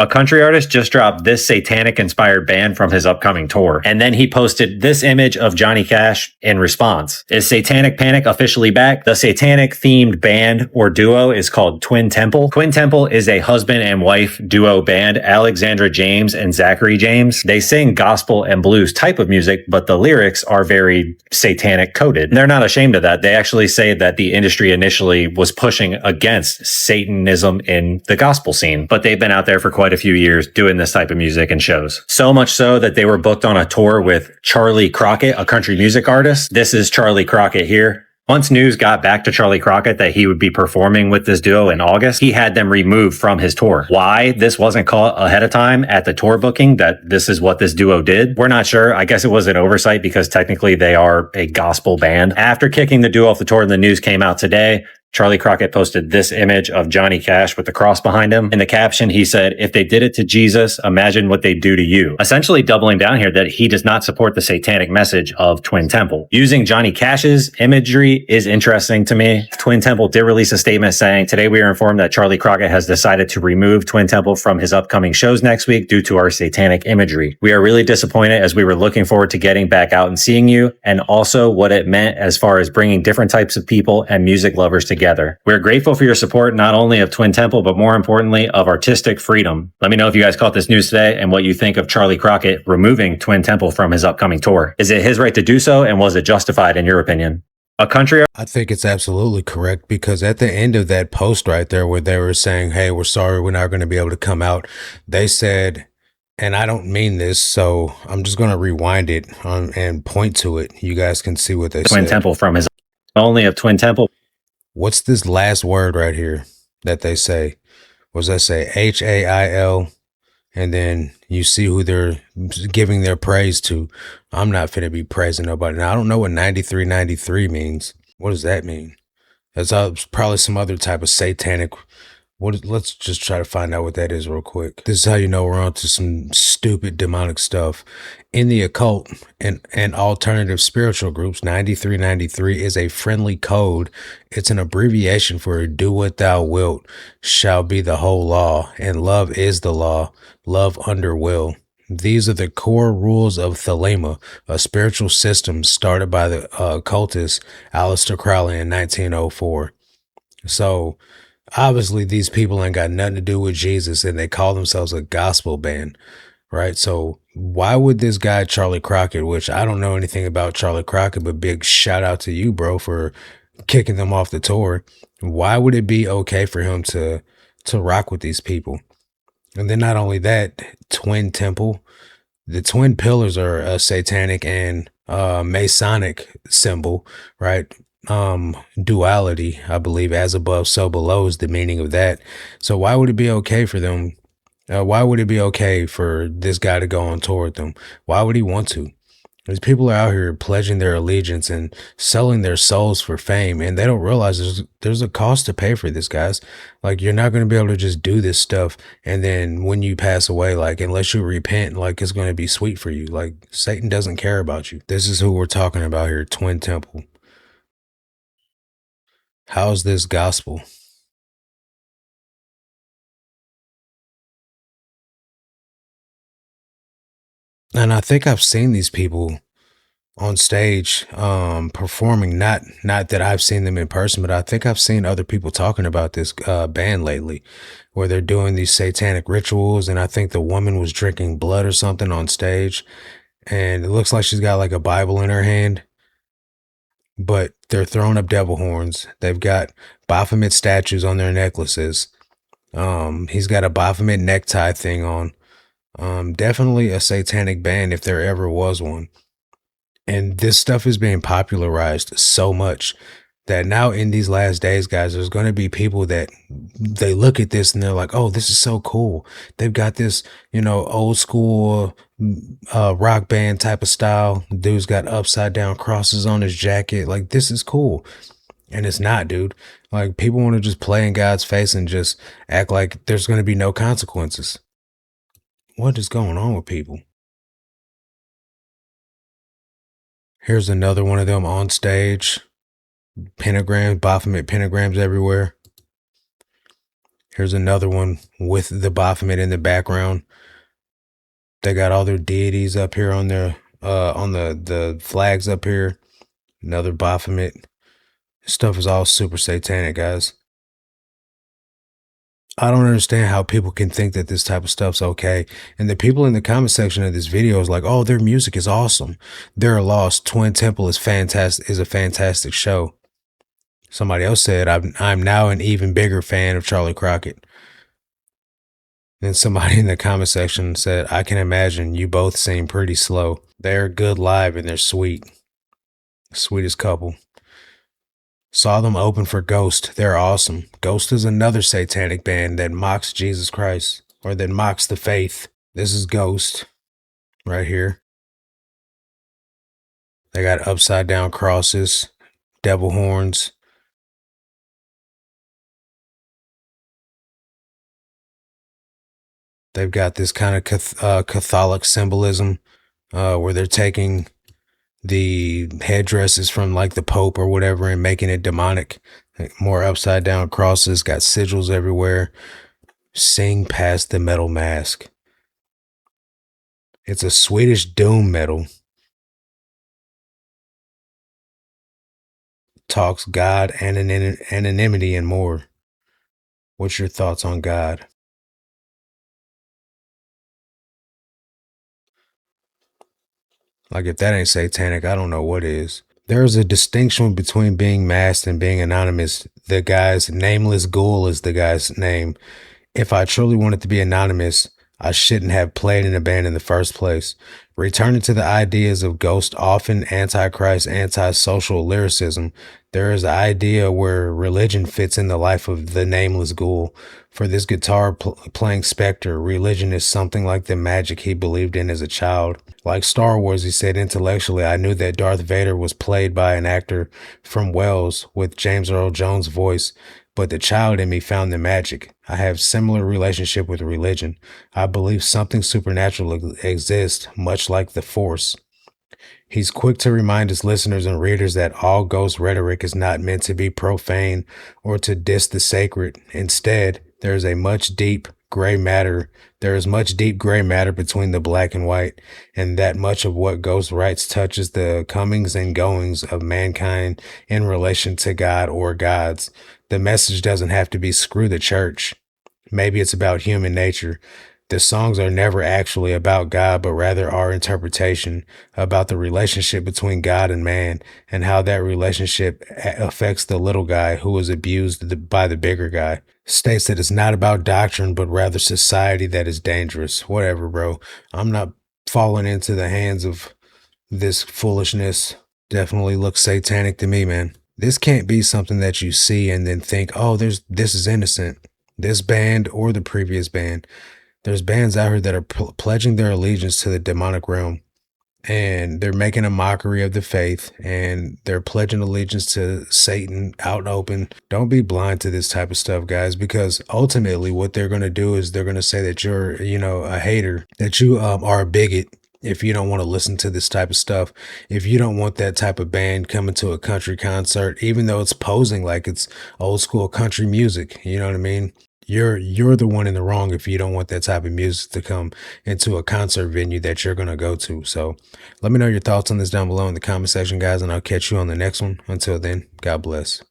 A country artist just dropped this satanic inspired band from his upcoming tour. And then he posted this image of Johnny Cash in response. Is Satanic Panic officially back? The satanic themed band or duo is called Twin Temple. Twin Temple is a husband and wife duo band, Alexandra James and Zachary James. They sing gospel and blues type of music, but the lyrics are very satanic coded. They're not ashamed of that. They actually say that the industry initially was pushing against Satanism in the gospel scene, but they've been out there for quite a few years doing this type of music and shows. So much so that they were booked on a tour with Charlie Crockett, a country music artist. This is Charlie Crockett here. Once news got back to Charlie Crockett that he would be performing with this duo in August, he had them removed from his tour. Why this wasn't caught ahead of time at the tour booking that this is what this duo did, we're not sure. I guess it was an oversight because technically they are a gospel band. After kicking the duo off the tour and the news came out today, Charlie Crockett posted this image of Johnny Cash with the cross behind him. In the caption, he said, "If they did it to Jesus, imagine what they do to you." Essentially doubling down here that he does not support the satanic message of Twin Temple. Using Johnny Cash's imagery is interesting to me. Twin Temple did release a statement saying, "Today we are informed that Charlie Crockett has decided to remove Twin Temple from his upcoming shows next week due to our satanic imagery. We are really disappointed as we were looking forward to getting back out and seeing you, and also what it meant as far as bringing different types of people and music lovers together. We're grateful for your support, not only of Twin Temple, but more importantly, of artistic freedom." Let me know if you guys caught this news today and what you think of Charlie Crockett removing Twin Temple from his upcoming tour. Is it his right to do so, and was it justified in your opinion? A country... I think it's absolutely correct, because at the end of that post right there where they were saying, "Hey, we're sorry, we're not going to be able to come out," they said, and I don't mean this, so I'm just going to rewind it and point to it. You guys can see what they Twin said. Temple from his... Only of Twin Temple... What's this last word right here that they say? What does that say? Hail. And then you see who they're giving their praise to. I'm not finna be praising nobody. Now, I don't know what 9393 means. What does that mean? That's probably some other type of satanic. Let's just try to find out what that is real quick. This is how you know we're on to some stupid demonic stuff. In the occult and alternative spiritual groups, 9393 is a friendly code. It's an abbreviation for "do what thou wilt shall be the whole law, and love is the law, love under will." These are the core rules of Thelema, a spiritual system started by the occultist Aleister Crowley in 1904. So obviously these people ain't got nothing to do with Jesus, and they call themselves a gospel band, right? So why would this guy Charlie Crockett, which I don't know anything about Charlie Crockett, but big shout out to you, bro, for kicking them off the tour. Why would it be okay for him to rock with these people? And then not only that, Twin Temple, the twin pillars are a satanic and Masonic symbol, right? Duality, I believe, as above, so below is the meaning of that. So why would it be okay for them? Why would it be okay for this guy to go on tour with them? Why would he want to? These people are out here pledging their allegiance and selling their souls for fame, and they don't realize there's a cost to pay for this, guys. Like, you're not going to be able to just do this stuff, and then when you pass away, like, unless you repent, like, it's going to be sweet for you. Like, Satan doesn't care about you. This is who we're talking about here, Twin Temple. How's this gospel? And I think I've seen these people on stage performing, not that I've seen them in person, but I think I've seen other people talking about this band lately, where they're doing these satanic rituals, and I think the woman was drinking blood or something on stage, and it looks like she's got like a Bible in her hand, but they're throwing up devil horns. They've got Baphomet statues on their necklaces. He's got a Baphomet necktie thing on. Definitely a satanic band if there ever was one. And this stuff is being popularized so much that now in these last days, guys, there's going to be people that they look at this and they're like, "Oh, this is so cool. They've got this, old school rock band type of style. Dude's got upside down crosses on his jacket. Like, this is cool." And it's not, dude. Like, people want to just play in God's face and just act like there's going to be no consequences. What is going on with people? Here's another one of them on stage. Pentagrams, Baphomet pentagrams everywhere. Here's another one with the Baphomet in the background. They got all their deities up here on their on the flags up here. Another Baphomet. Stuff is all super satanic, guys. I don't understand how people can think that this type of stuff's okay. And the people in the comment section of this video is like, oh, their music is awesome. They're lost. Twin Temple is fantastic, is a fantastic show. Somebody else said, I'm now an even bigger fan of Charlie Crockett. Then somebody in the comment section said, I can imagine you both seem pretty slow. They're good live and they're sweet. Sweetest couple. Saw them open for Ghost. They're awesome. Ghost is another satanic band that mocks Jesus Christ, or that mocks the faith. This is Ghost right here. They got upside down crosses, devil horns. They've got this kind of Catholic symbolism where they're taking the headdresses from like the Pope or whatever and making it demonic. More upside down crosses, got sigils everywhere. Sing past the metal mask. It's a Swedish doom metal. Talks God, anonymity, and more. What's your thoughts on God? Like, if that ain't satanic, I don't know what is. There's a distinction between being masked and being anonymous. The guy's nameless ghoul is the guy's name. If I truly wanted to be anonymous, I shouldn't have played in a band in the first place. Returning to the ideas of Ghost, often antichrist, antisocial lyricism, there is an idea where religion fits in the life of the nameless ghoul. For this guitar playing specter, religion is something like the magic he believed in as a child. Like Star Wars, he said, intellectually, I knew that Darth Vader was played by an actor from Wales with James Earl Jones' voice, but the child in me found the magic. I have similar relationship with religion. I believe something supernatural exists, much like the Force. He's quick to remind his listeners and readers that all Ghost rhetoric is not meant to be profane or to diss the sacred. Instead, there is much deep gray matter between the black and white, and that much of what Ghost writes touches the comings and goings of mankind in relation to God or gods. The message doesn't have to be screw the church. Maybe it's about human nature. The songs are never actually about God, but rather our interpretation about the relationship between God and man and how that relationship affects the little guy who is abused by the bigger guy. States that it's not about doctrine, but rather society that is dangerous. Whatever, bro. I'm not falling into the hands of this foolishness. Definitely looks satanic to me, man. This can't be something that you see and then think, oh, this is innocent. This band or the previous band. There's bands out here that are pledging their allegiance to the demonic realm, and they're making a mockery of the faith, and they're pledging allegiance to Satan out open. Don't be blind to this type of stuff, guys, because ultimately what they're going to do is they're going to say that you're, a hater, that you are a bigot. If you don't want to listen to this type of stuff, if you don't want that type of band coming to a country concert, even though it's posing like it's old school country music, you know what I mean? You're the one in the wrong if you don't want that type of music to come into a concert venue that you're going to go to. So let me know your thoughts on this down below in the comment section, guys, and I'll catch you on the next one. Until then, God bless.